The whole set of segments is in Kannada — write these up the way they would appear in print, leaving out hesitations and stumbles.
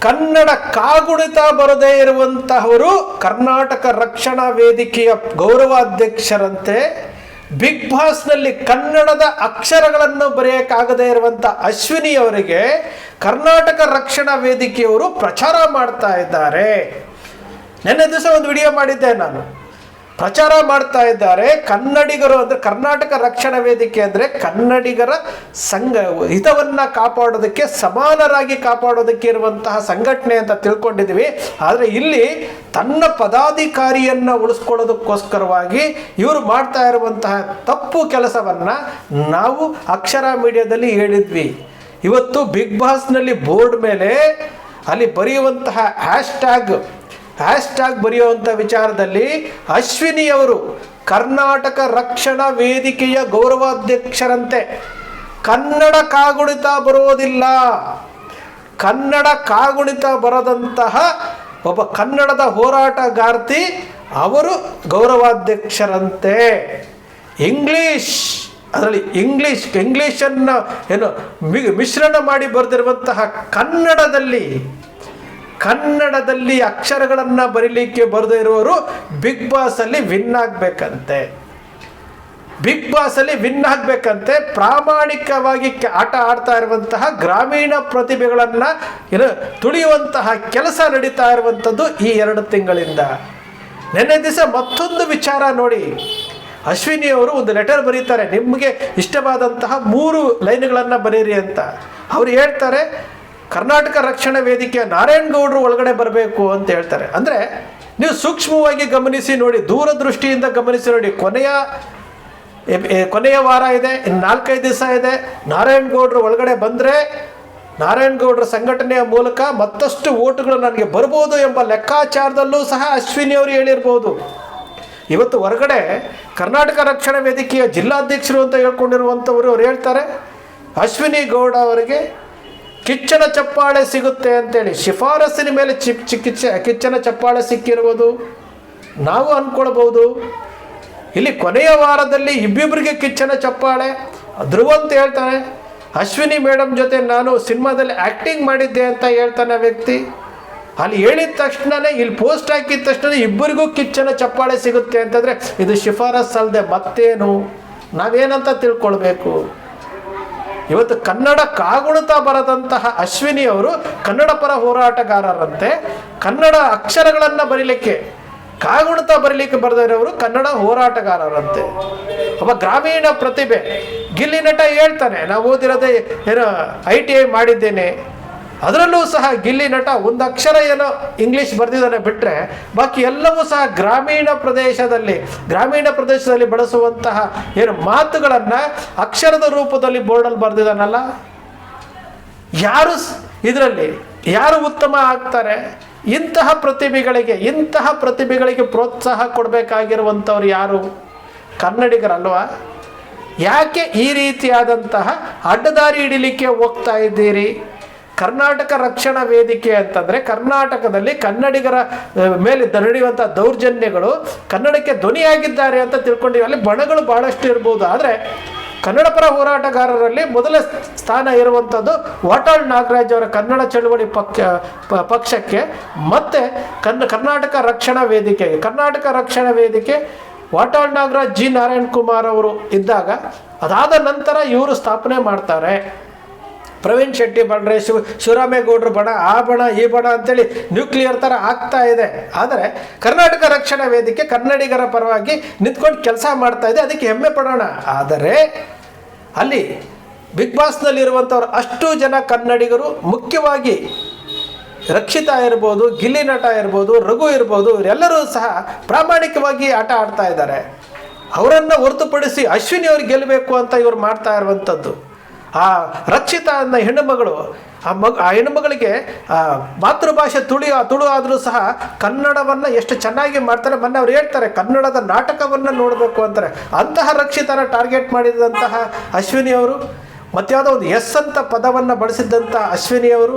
ಕನ್ನಡ ಕಾಗುಣಿತ ಬರದೇ ಇರುವಂತಹವರು ಕರ್ನಾಟಕ ರಕ್ಷಣಾ ವೇದಿಕೆಯ ಗೌರವಾಧ್ಯಕ್ಷರಂತೆ. ಬಿಗ್ ಬಾಸ್ನಲ್ಲಿ ಕನ್ನಡದ ಅಕ್ಷರಗಳನ್ನು ಬರೆಯೋಕ್ಕಾಗದೇ ಇರುವಂಥ ಅಶ್ವಿನಿ ಅವರಿಗೆ ಕರ್ನಾಟಕ ರಕ್ಷಣಾ ವೇದಿಕೆಯವರು ಪ್ರಚಾರ ಮಾಡ್ತಾ ಇದ್ದಾರೆ. ನಿನ್ನೆ ದಿವಸ ಒಂದು ವಿಡಿಯೋ ಮಾಡಿದ್ದೆ ನಾನು. ಪ್ರಚಾರ ಮಾಡ್ತಾ ಇದ್ದಾರೆ. ಕನ್ನಡಿಗರು ಅಂದರೆ ಕರ್ನಾಟಕ ರಕ್ಷಣಾ ವೇದಿಕೆ ಅಂದರೆ ಕನ್ನಡಿಗರ ಹಿತವನ್ನು ಕಾಪಾಡೋದಕ್ಕೆ, ಸಮಾನರಾಗಿ ಕಾಪಾಡೋದಕ್ಕೆ ಇರುವಂತಹ ಸಂಘಟನೆ ಅಂತ ತಿಳ್ಕೊಂಡಿದ್ವಿ. ಆದರೆ ಇಲ್ಲಿ ತನ್ನ ಪದಾಧಿಕಾರಿಯನ್ನು ಉಳಿಸ್ಕೊಳ್ಳೋದಕ್ಕೋಸ್ಕರವಾಗಿ ಇವರು ಮಾಡ್ತಾ ಇರುವಂತಹ ತಪ್ಪು ಕೆಲಸವನ್ನು ನಾವು ಅಕ್ಷರ ಮೀಡಿಯಾದಲ್ಲಿ ಹೇಳಿದ್ವಿ. ಇವತ್ತು ಬಿಗ್ ಬಾಸ್ನಲ್ಲಿ ಬೋರ್ಡ್ ಮೇಲೆ ಅಲ್ಲಿ ಬರೆಯುವಂತಹ ಹ್ಯಾಶ್ಟ್ಯಾಗ್ ಬರೆಯುವಂಥ ವಿಚಾರದಲ್ಲಿ ಅಶ್ವಿನಿಯವರು ಕರ್ನಾಟಕ ರಕ್ಷಣಾ ವೇದಿಕೆಯ ಗೌರವಾಧ್ಯಕ್ಷರಂತೆ. ಕನ್ನಡ ಕಾಗುಣಿತ ಬರೋದಿಲ್ಲ. ಕನ್ನಡ ಕಾಗುಣಿತ ಬರದಂತಹ ಒಬ್ಬ ಕನ್ನಡದ ಹೋರಾಟಗಾರ್ತಿ ಅವರು ಗೌರವಾಧ್ಯಕ್ಷರಂತೆ. ಅದರಲ್ಲಿ ಇಂಗ್ಲೀಷನ್ನು ಮಿಶ್ರಣ ಮಾಡಿ ಬರೆದಿರುವಂತಹ ಕನ್ನಡದಲ್ಲಿ ಅಕ್ಷರಗಳನ್ನು ಬರೀಲಿಕ್ಕೆ ಬರದೇ ಇರುವವರು ಬಿಗ್ ಬಾಸಲ್ಲಿ ವಿನ್ ಆಗಬೇಕಂತೆ. ಪ್ರಾಮಾಣಿಕವಾಗಿ ಆಟ ಆಡ್ತಾ ಇರುವಂತಹ ಗ್ರಾಮೀಣ ಪ್ರತಿಭೆಗಳನ್ನು ತುಳಿಯುವಂತಹ ಕೆಲಸ ನಡೀತಾ ಇರುವಂಥದ್ದು ಈ 2 ತಿಂಗಳಿಂದ. ನೆನ್ನೆ ದಿವಸ ಮತ್ತೊಂದು ವಿಚಾರ ನೋಡಿ. ಅಶ್ವಿನಿ ಅವರು ಒಂದು ಲೆಟರ್ ಬರೀತಾರೆ, ನಿಮಗೆ ಇಷ್ಟವಾದಂತಹ 3 ಲೈನ್ಗಳನ್ನು ಬರೀರಿ ಅಂತ. ಅವರು ಹೇಳ್ತಾರೆ, ಕರ್ನಾಟಕ ರಕ್ಷಣಾ ವೇದಿಕೆಯ ನಾರಾಯಣಗೌಡರು ಒಳಗಡೆ ಬರಬೇಕು ಅಂತ ಹೇಳ್ತಾರೆ. ಅಂದರೆ ನೀವು ಸೂಕ್ಷ್ಮವಾಗಿ ಗಮನಿಸಿ ನೋಡಿ, ದೂರದೃಷ್ಟಿಯಿಂದ ಗಮನಿಸಿ ನೋಡಿ. ಕೊನೆಯ ವಾರ ಇದೆ, ಇನ್ನು 4-5 ದಿವಸ ಇದೆ. ನಾರಾಯಣಗೌಡರು ಒಳಗಡೆ ಬಂದರೆ ನಾರಾಯಣಗೌಡರ ಸಂಘಟನೆಯ ಮೂಲಕ ಮತ್ತಷ್ಟು ಓಟುಗಳು ನನಗೆ ಬರ್ಬೋದು ಎಂಬ ಲೆಕ್ಕಾಚಾರದಲ್ಲೂ ಸಹ ಅಶ್ವಿನಿ ಅವರು ಹೇಳಿರ್ಬೋದು. ಇವತ್ತು ಹೊರಗಡೆ ಕರ್ನಾಟಕ ರಕ್ಷಣಾ ವೇದಿಕೆಯ ಜಿಲ್ಲಾಧ್ಯಕ್ಷರು ಅಂತ ಹೇಳ್ಕೊಂಡಿರುವಂಥವರು ಅವ್ರು ಹೇಳ್ತಾರೆ, ಅಶ್ವಿನಿ ಗೌಡ ಅವರಿಗೆ ಕಿಚ್ಚನ ಚಪ್ಪಾಳೆ ಸಿಗುತ್ತೆ ಅಂತೇಳಿ. ಶಿಫಾರಸ್ಸಿನ ಮೇಲೆ ಕಿಚ್ಚನ ಚಪ್ಪಾಳೆ ಸಿಕ್ಕಿರುವುದು ನಾವು ಅಂದ್ಕೊಳ್ಬೋದು. ಇಲ್ಲಿ ಕೊನೆಯ ವಾರದಲ್ಲಿ ಇಬ್ಬಿಬ್ಬರಿಗೆ ಕಿಚ್ಚನ ಚಪ್ಪಾಳೆ. ಧ್ರುವ ಅಂತ ಹೇಳ್ತಾನೆ, ಅಶ್ವಿನಿ ಮೇಡಮ್ ಜೊತೆ ನಾನು ಸಿನಿಮಾದಲ್ಲಿ ಆ್ಯಕ್ಟಿಂಗ್ ಮಾಡಿದ್ದೆ ಅಂತ ಹೇಳ್ತಾನೆ ವ್ಯಕ್ತಿ. ಅಲ್ಲಿ ಹೇಳಿದ ತಕ್ಷಣವೇ ಇಲ್ಲಿ ಪೋಸ್ಟ್ ಹಾಕಿದ ತಕ್ಷಣ ಇಬ್ಬರಿಗೂ ಕಿಚ್ಚನ ಚಪ್ಪಾಳೆ ಸಿಗುತ್ತೆ ಅಂತಂದರೆ ಇದು ಶಿಫಾರಸ್ ಅಲ್ಲದೆ ಮತ್ತೇನು? ನಾವೇನಂತ ತಿಳ್ಕೊಳ್ಬೇಕು? ಇವತ್ತು ಕನ್ನಡ ಕಾಗುಣಿತ ಬರದಂತಹ ಅಶ್ವಿನಿ ಅವರು ಕನ್ನಡ ಪರ ಹೋರಾಟಗಾರರಂತೆ. ಕನ್ನಡ ಅಕ್ಷರಗಳನ್ನು ಬರೀಲಿಕ್ಕೆ, ಕಾಗುಣಿತ ಬರೀಲಿಕ್ಕೆ ಬರೆದಿರೋರು ಕನ್ನಡ ಹೋರಾಟಗಾರರಂತೆ. ಒಬ್ಬ ಗ್ರಾಮೀಣ ಪ್ರತಿಭೆ ಗಿಲ್ಲಿ ನಟ ಹೇಳ್ತಾನೆ, ನಾವು ಓದಿರೋದೇ ITI ಮಾಡಿದ್ದೇನೆ. ಅದರಲ್ಲೂ ಸಹ ಗಿಲ್ಲಿ ನಟ ಒಂದು ಅಕ್ಷರ ಏನೋ ಇಂಗ್ಲೀಷ್ ಬರೆದಿದ್ದಾನೆ ಬಿಟ್ಟರೆ ಬಾಕಿ ಎಲ್ಲವೂ ಸಹ ಗ್ರಾಮೀಣ ಪ್ರದೇಶದಲ್ಲಿ ಬಳಸುವಂತಹ ಮಾತುಗಳನ್ನು ಅಕ್ಷರದ ರೂಪದಲ್ಲಿ ಬೋರ್ಡಲ್ಲಿ ಬರೆದಿದ್ದಾನಲ್ಲ. ಯಾರು ಉತ್ತಮ ಆಗ್ತಾರೆ? ಇಂತಹ ಪ್ರತಿಭೆಗಳಿಗೆ ಪ್ರೋತ್ಸಾಹ ಕೊಡಬೇಕಾಗಿರುವಂಥವ್ರು ಯಾರು? ಕನ್ನಡಿಗರಲ್ವಾ? ಯಾಕೆ ಈ ರೀತಿಯಾದಂತಹ ಅಡ್ಡದಾರಿ ಹಿಡಿಲಿಕ್ಕೆ ಹೋಗ್ತಾ ಇದ್ದೀರಿ? ಕರ್ನಾಟಕ ರಕ್ಷಣಾ ವೇದಿಕೆ ಅಂತಂದರೆ ಕರ್ನಾಟಕದಲ್ಲಿ ಕನ್ನಡಿಗರ ಮೇಲೆ ನಡೆಯುವಂಥ ದೌರ್ಜನ್ಯಗಳು ಕನ್ನಡಕ್ಕೆ ಧ್ವನಿಯಾಗಿದ್ದಾರೆ ಅಂತ ತಿಳ್ಕೊಂಡಿವಿ. ಅಲ್ಲಿ ಬಣಗಳು ಭಾಳಷ್ಟು ಇರ್ಬೋದು. ಆದರೆ ಕನ್ನಡ ಪರ ಹೋರಾಟಗಾರರಲ್ಲಿ ಮೊದಲ ಸ್ಥಾನ ಇರುವಂಥದ್ದು ವಾಟಾಳ್ ನಾಗರಾಜ್ ಅವರ ಕನ್ನಡ ಚಳುವಳಿ ಪಕ್ಷಕ್ಕೆ, ಮತ್ತು ಕರ್ನಾಟಕ ರಕ್ಷಣಾ ವೇದಿಕೆ ವಾಟಾಳ್ ನಾಗರಾಜ್, G. ನಾರಾಯಣ್ ಕುಮಾರ್ ಅವರು ಇದ್ದಾಗ ಅದಾದ ನಂತರ ಇವರು ಸ್ಥಾಪನೆ ಮಾಡ್ತಾರೆ. ಪ್ರವೀಣ್ ಶೆಟ್ಟಿ ಬಂಡ್ರೆ, ಶಿವರಾಮೇಗೌಡರು ಬಣ, ಆ ಬಣ ಈ ಬಣ ಅಂತೇಳಿ ನ್ಯೂಕ್ಲಿಯರ್ ಥರ ಆಗ್ತಾ ಇದೆ. ಆದರೆ ಕರ್ನಾಟಕ ರಕ್ಷಣಾ ವೇದಿಕೆ ಕನ್ನಡಿಗರ ಪರವಾಗಿ ನಿಂತ್ಕೊಂಡು ಕೆಲಸ ಮಾಡ್ತಾ ಇದೆ, ಅದಕ್ಕೆ ಹೆಮ್ಮೆ ಪಡೋಣ. ಆದರೆ ಅಲ್ಲಿ ಬಿಗ್ ಬಾಸ್ನಲ್ಲಿರುವಂಥವ್ರು ಅಷ್ಟು ಜನ ಕನ್ನಡಿಗರು, ಮುಖ್ಯವಾಗಿ ರಕ್ಷಿತಾ ಇರ್ಬೋದು, ಗಿಲ್ಲಿ ನಟ ಇರ್ಬೋದು, ರಘು ಇರ್ಬೋದು, ಇವರೆಲ್ಲರೂ ಸಹ ಪ್ರಾಮಾಣಿಕವಾಗಿ ಆಟ ಆಡ್ತಾ ಇದ್ದಾರೆ. ಅವರನ್ನು ಹೊರತುಪಡಿಸಿ ಅಶ್ವಿನಿ ಅವ್ರಿಗೆ ಗೆಲ್ಲಬೇಕು ಅಂತ ಇವರು ಮಾಡ್ತಾ ಇರುವಂಥದ್ದು. ಆ ರಕ್ಷಿತಾ ಅನ್ನೋ ಹೆಣ್ಣುಮಗಳು, ಆ ಹೆಣ್ಣುಮಗಳಿಗೆ ಮಾತೃಭಾಷೆ ತುಳು ಆದರೂ ಸಹ ಕನ್ನಡವನ್ನು ಎಷ್ಟು ಚೆನ್ನಾಗಿ ಮಾಡ್ತಾರೆ. ಮೊನ್ನೆ ಅವ್ರು ಹೇಳ್ತಾರೆ, ಕನ್ನಡದ ನಾಟಕವನ್ನು ನೋಡಬೇಕು ಅಂತಾರೆ. ಅಂತಹ ರಕ್ಷಿತನ ಟಾರ್ಗೆಟ್ ಮಾಡಿದಂತಹ ಅಶ್ವಿನಿ ಅವರು, ಮತ್ಯಾವುದೋ ಒಂದು ಅಂತ ಪದವನ್ನು ಬಳಸಿದ್ದಂಥ ಅಶ್ವಿನಿಯವರು,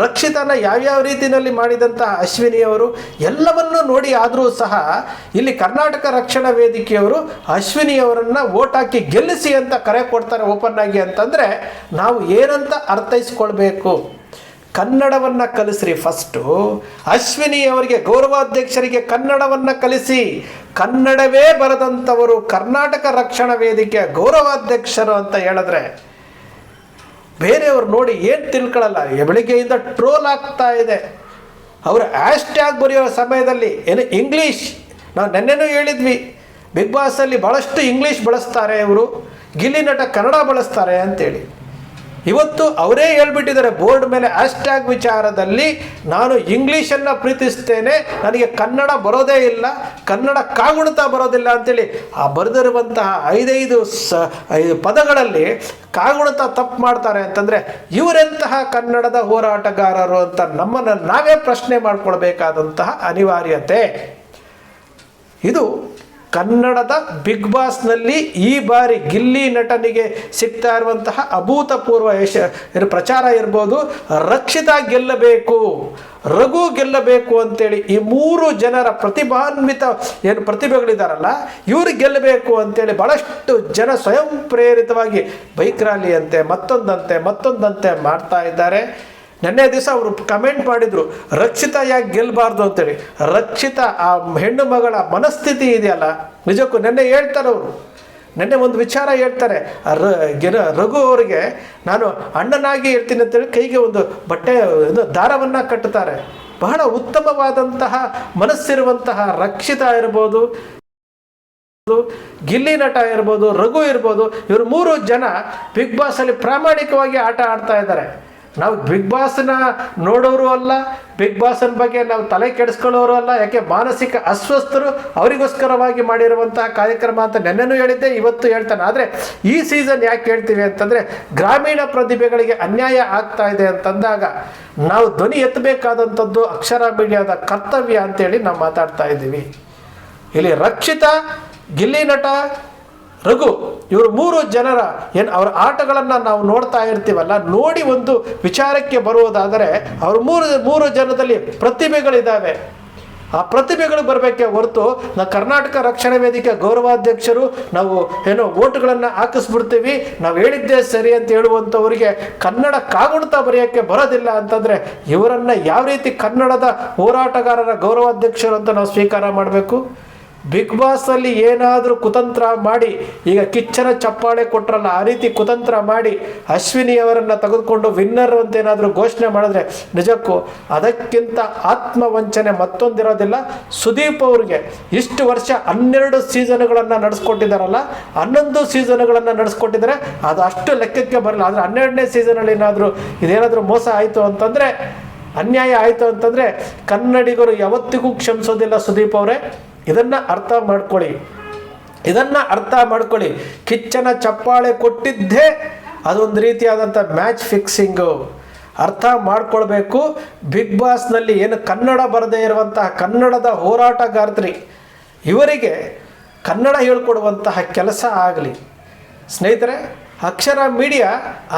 ರಕ್ಷಿತನ ಯಾವ್ಯಾವ ರೀತಿಯಲ್ಲಿ ಮಾಡಿದಂಥ ಅಶ್ವಿನಿಯವರು, ಎಲ್ಲವನ್ನೂ ನೋಡಿ ಆದರೂ ಸಹ ಇಲ್ಲಿ ಕರ್ನಾಟಕ ರಕ್ಷಣಾ ವೇದಿಕೆಯವರು ಅಶ್ವಿನಿಯವರನ್ನು ವೋಟ್ ಹಾಕಿ ಗೆಲ್ಲಿಸಿ ಅಂತ ಕರೆ ಕೊಡ್ತಾರೆ ಓಪನ್ ಆಗಿ. ಅಂತಂದರೆ ನಾವು ಏನಂತ ಅರ್ಥೈಸ್ಕೊಳ್ಬೇಕು? ಕನ್ನಡವನ್ನು ಕಲಿಸ್ರಿ. ಫಸ್ಟು ಅಶ್ವಿನಿ ಅವರಿಗೆ, ಗೌರವಾಧ್ಯಕ್ಷರಿಗೆ ಕನ್ನಡವನ್ನು ಕಲಿಸಿ. ಕನ್ನಡವೇ ಬರದಂಥವರು ಕರ್ನಾಟಕ ರಕ್ಷಣಾ ವೇದಿಕೆಯ ಗೌರವಾಧ್ಯಕ್ಷರು ಅಂತ ಹೇಳಿದ್ರೆ ಬೇರೆಯವ್ರು ನೋಡಿ ಏನು ತಿಳ್ಕೊಳ್ಳಲ್ಲ. ಬೆಳಿಗ್ಗೆಯಿಂದ ಟ್ರೋಲ್ ಆಗ್ತಾ ಇದೆ. ಅವರು ಹ್ಯಾಶ್ಟ್ಯಾಗ್ ಬರೆಯೋ ಸಮಯದಲ್ಲಿ ಏನು ಇಂಗ್ಲೀಷ್, ನಾವು ನೆನ್ನೆನೂ ಹೇಳಿದ್ವಿ, ಬಿಗ್ ಬಾಸಲ್ಲಿ ಭಾಳಷ್ಟು ಇಂಗ್ಲೀಷ್ ಬಳಸ್ತಾರೆ ಇವರು, ಗಿಲ್ಲಿ ನಟ ಕನ್ನಡ ಬಳಸ್ತಾರೆ ಅಂತೇಳಿ. ಇವತ್ತು ಅವರೇ ಹೇಳ್ಬಿಟ್ಟಿದ್ದಾರೆ ಬೋರ್ಡ್ ಮೇಲೆ, ಹ್ಯಾಶ್ಟ್ಯಾಗ್ ವಿಚಾರದಲ್ಲಿ ನಾನು ಇಂಗ್ಲೀಷನ್ನು ಪ್ರೀತಿಸ್ತೇನೆ, ನನಗೆ ಕನ್ನಡ ಬರೋದೇ ಇಲ್ಲ, ಕನ್ನಡ ಕಾಗುಣಿತ ಬರೋದಿಲ್ಲ ಅಂತೇಳಿ ಆ ಬರೆದಿರುವಂತಹ 5 ಪದಗಳಲ್ಲಿ ಕಾಗುಣಿತ ತಪ್ಪು ಮಾಡ್ತಾರೆ ಅಂತಂದರೆ ಇವರೆಂತಹ ಕನ್ನಡದ ಹೋರಾಟಗಾರರು ಅಂತ ನಮ್ಮನ್ನು ನಾವೇ ಪ್ರಶ್ನೆ ಮಾಡ್ಕೊಳ್ಬೇಕಾದಂತಹ ಅನಿವಾರ್ಯತೆ. ಇದು ಕನ್ನಡದ ಬಿಗ್ ಬಾಸ್ನಲ್ಲಿ ಈ ಬಾರಿ ಗಿಲ್ಲಿ ನಟನಿಗೆ ಸಿಗ್ತಾ ಇರುವಂತಹ ಅಭೂತಪೂರ್ವ ಪ್ರಚಾರ ಇರ್ಬೋದು. ರಕ್ಷಿತಾ ಗೆಲ್ಲಬೇಕು, ರಘು ಗೆಲ್ಲಬೇಕು ಅಂತೇಳಿ ಈ 3 ಜನರ ಪ್ರತಿಭಾನ್ವಿತ ಏನು ಪ್ರತಿಭೆಗಳಿದ್ದಾರಲ್ಲ ಇವರು ಗೆಲ್ಲಬೇಕು ಅಂತೇಳಿ ಭಾಳಷ್ಟು ಜನ ಸ್ವಯಂ ಪ್ರೇರಿತವಾಗಿ ಬೈಕ್ ರ್ಯಾಲಿ ಅಂತೆ ಮತ್ತೊಂದಂತೆ ಮಾಡ್ತಾ ಇದ್ದಾರೆ. ನೆನ್ನೆ ದಿವಸ ಅವರು ಕಮೆಂಟ್ ಮಾಡಿದರು, ರಕ್ಷಿತಾ ಯಾಕೆ ಗೆಲ್ಲಬಾರ್ದು ಅಂತೇಳಿ. ರಕ್ಷಿತಾ ಆ ಹೆಣ್ಣು ಮಗಳ ಮನಸ್ಥಿತಿ ಇದೆಯಲ್ಲ, ನಿಜಕ್ಕೂ ನೆನ್ನೆ ಹೇಳ್ತಾರೆ ಅವರು, ನೆನ್ನೆ ಒಂದು ವಿಚಾರ ಹೇಳ್ತಾರೆ, ರಘು ಅವರಿಗೆ ನಾನು ಅಣ್ಣನಾಗಿ ಇರ್ತೀನಿ ಅಂತೇಳಿ ಕೈಗೆ ಒಂದು ಬಟ್ಟೆ ದಾರವನ್ನು ಕಟ್ಟುತ್ತಾರೆ. ಬಹಳ ಉತ್ತಮವಾದಂತಹ ಮನಸ್ಸಿರುವಂತಹ ರಕ್ಷಿತಾ ಇರ್ಬೋದು, ಗಿಲ್ಲಿ ನಟ ಇರ್ಬೋದು, ರಘು ಇರ್ಬೋದು, ಇವರು 3 ಜನ ಬಿಗ್ ಬಾಸಲ್ಲಿ ಪ್ರಾಮಾಣಿಕವಾಗಿ ಆಟ ಆಡ್ತಾ ಇದ್ದಾರೆ. ನಾವು ಬಿಗ್ ಬಾಸ್ನ ನೋಡೋರು ಅಲ್ಲ, ಬಿಗ್ ಬಾಸ್ನ ಬಗ್ಗೆ ನಾವು ತಲೆ ಕೆಡಿಸ್ಕೊಳ್ಳೋರು ಅಲ್ಲ. ಯಾಕೆ ಮಾನಸಿಕ ಅಸ್ವಸ್ಥರು ಅವರಿಗೋಸ್ಕರವಾಗಿ ಮಾಡಿರುವಂತಹ ಕಾರ್ಯಕ್ರಮ ಅಂತ ನೆನ್ನೆನೂ ಹೇಳಿದ್ದೆ, ಇವತ್ತು ಹೇಳ್ತಾನೆ. ಆದರೆ ಈ ಸೀಸನ್ ಯಾಕೆ ಹೇಳ್ತೀವಿ ಅಂತಂದರೆ ಗ್ರಾಮೀಣ ಪ್ರತಿಭೆಗಳಿಗೆ ಅನ್ಯಾಯ ಆಗ್ತಾ ಇದೆ ಅಂತಂದಾಗ ನಾವು ಧ್ವನಿ ಎತ್ತಬೇಕಾದಂಥದ್ದು ಅಕ್ಷರ ಮೀಡಿಯಾದ ಕರ್ತವ್ಯ ಅಂತೇಳಿ ನಾವು ಮಾತಾಡ್ತಾ ಇದ್ದೀವಿ. ಇಲ್ಲಿ ರಕ್ಷಿತಾ, ಗಿಲ್ಲಿ ನಟ, ರಘು ಇವರು 3 ಜನರ ಏನು ಅವರ ಆಟಗಳನ್ನು ನಾವು ನೋಡ್ತಾ ಇರ್ತೀವಲ್ಲ, ನೋಡಿ ಒಂದು ವಿಚಾರಕ್ಕೆ ಬರುವುದಾದರೆ ಅವರು 3 ಜನದಲ್ಲಿ ಪ್ರತಿಭೆಗಳಿದ್ದಾವೆ. ಆ ಪ್ರತಿಭೆಗಳು ಬರಬೇಕೇ ಹೊರತು ನಾವು ಕರ್ನಾಟಕ ರಕ್ಷಣಾ ವೇದಿಕೆ ಗೌರವಾಧ್ಯಕ್ಷರು ನಾವು ಏನೋ ಓಟುಗಳನ್ನು ಹಾಕಿಸ್ಬಿಡ್ತೀವಿ, ನಾವು ಹೇಳಿದ್ದೇ ಸರಿ ಅಂತ ಹೇಳುವಂಥವರಿಗೆ ಕನ್ನಡ ಕಾಗುಣಿತ ಬರೆಯೋಕ್ಕೆ ಬರೋದಿಲ್ಲ ಅಂತಂದರೆ ಇವರನ್ನು ಯಾವ ರೀತಿ ಕನ್ನಡದ ಹೋರಾಟಗಾರರ ಗೌರವಾಧ್ಯಕ್ಷರು ಅಂತ ನಾವು ಸ್ವೀಕಾರ ಮಾಡಬೇಕು? ಬಿಗ್ ಬಾಸಲ್ಲಿ ಏನಾದರೂ ಕುತಂತ್ರ ಮಾಡಿ, ಈಗ ಕಿಚ್ಚನ ಚಪ್ಪಾಳೆ ಕೊಟ್ಟರಲ್ಲ ಆ ರೀತಿ ಕುತಂತ್ರ ಮಾಡಿ ಅಶ್ವಿನಿ ಅವರನ್ನು ತೆಗೆದುಕೊಂಡು ವಿನ್ನರ್ ಅಂತ ಏನಾದರೂ ಘೋಷಣೆ ಮಾಡಿದ್ರೆ ನಿಜಕ್ಕೂ ಅದಕ್ಕಿಂತ ಆತ್ಮವಂಚನೆ ಮತ್ತೊಂದಿರೋದಿಲ್ಲ. ಸುದೀಪ್ ಅವ್ರಿಗೆ ಇಷ್ಟು ವರ್ಷ 12 ಸೀಸನ್ಗಳನ್ನು ನಡೆಸ್ಕೊಟ್ಟಿದ್ದಾರಲ್ಲ, 11 ಸೀಸನ್ಗಳನ್ನು ನಡೆಸ್ಕೊಟ್ಟಿದ್ದಾರೆ, ಅದು ಅಷ್ಟು ಲೆಕ್ಕಕ್ಕೆ ಬರಲ್ಲ. ಆದರೆ 12ನೇ ಸೀಸನಲ್ಲಿ ಇದೇನಾದರೂ ಮೋಸ ಆಯಿತು ಅಂತಂದರೆ, ಅನ್ಯಾಯ ಆಯಿತು ಅಂತಂದರೆ ಕನ್ನಡಿಗರು ಯಾವತ್ತಿಗೂ ಕ್ಷಮಿಸೋದಿಲ್ಲ. ಸುದೀಪ್ ಅವರೇ, ಇದನ್ನು ಅರ್ಥ ಮಾಡ್ಕೊಳ್ಳಿ. ಕಿಚ್ಚನ ಚಪ್ಪಾಳೆ ಕೊಟ್ಟಿದ್ದೇ ಅದೊಂದು ರೀತಿಯಾದಂಥ ಮ್ಯಾಚ್ ಫಿಕ್ಸಿಂಗು. ಅರ್ಥ ಮಾಡ್ಕೊಳ್ಬೇಕು. ಬಿಗ್ ಬಾಸ್ನಲ್ಲಿ ಏನು ಕನ್ನಡ ಬರದೇ ಇರುವಂತಹ ಕನ್ನಡದ ಹೋರಾಟಗಾರ್ತಿ ಇವರಿಗೆ ಕನ್ನಡ ಹೇಳ್ಕೊಡುವಂತಹ ಕೆಲಸ ಆಗಲಿ. ಸ್ನೇಹಿತರೆ, ಅಕ್ಷರ ಮೀಡಿಯಾ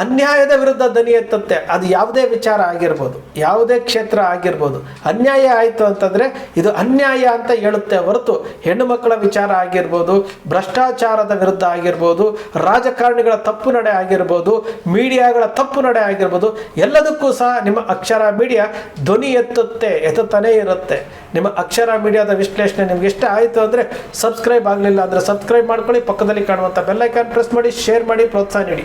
ಅನ್ಯಾಯದ ವಿರುದ್ಧ ಧ್ವನಿ ಎತ್ತುತ್ತೆ. ಅದು ಯಾವುದೇ ವಿಚಾರ ಆಗಿರ್ಬೋದು, ಯಾವುದೇ ಕ್ಷೇತ್ರ ಆಗಿರ್ಬೋದು. ಅನ್ಯಾಯ ಆಯಿತು ಅಂತಂದರೆ ಇದು ಅನ್ಯಾಯ ಅಂತ ಹೇಳುತ್ತೆ ಹೊರತು ಹೆಣ್ಣು ಮಕ್ಕಳ ವಿಚಾರ ಆಗಿರ್ಬೋದು, ಭ್ರಷ್ಟಾಚಾರದ ವಿರುದ್ಧ ಆಗಿರ್ಬೋದು, ರಾಜಕಾರಣಿಗಳ ತಪ್ಪು ನಡೆ ಆಗಿರ್ಬೋದು, ಮೀಡಿಯಾಗಳ ತಪ್ಪು ನಡೆ ಆಗಿರ್ಬೋದು, ಎಲ್ಲದಕ್ಕೂ ಸಹ ನಿಮ್ಮ ಅಕ್ಷರ ಮೀಡಿಯಾ ಧ್ವನಿ ಎತ್ತುತ್ತಾನೇ ಇರುತ್ತೆ. ನಿಮ್ಮ ಅಕ್ಷರ ಮೀಡಿಯಾದ ವಿಶ್ಲೇಷಣೆ ನಿಮ್ಗೆ ಇಷ್ಟ ಆಯಿತು ಅಂದರೆ ಸಬ್ಸ್ಕ್ರೈಬ್ ಆಗಲಿಲ್ಲ ಅಂದರೆ ಸಬ್ಸ್ಕ್ರೈಬ್ ಮಾಡ್ಕೊಳ್ಳಿ. ಪಕ್ಕದಲ್ಲಿ ಕಾಣುವಂಥ ಬೆಲ್ ಐಕಾನ್ ಪ್ರೆಸ್ ಮಾಡಿ, ಶೇರ್ ಮಾಡಿ, ಪ್ರೋತ್ಸಾಹ ನೀಡಿ.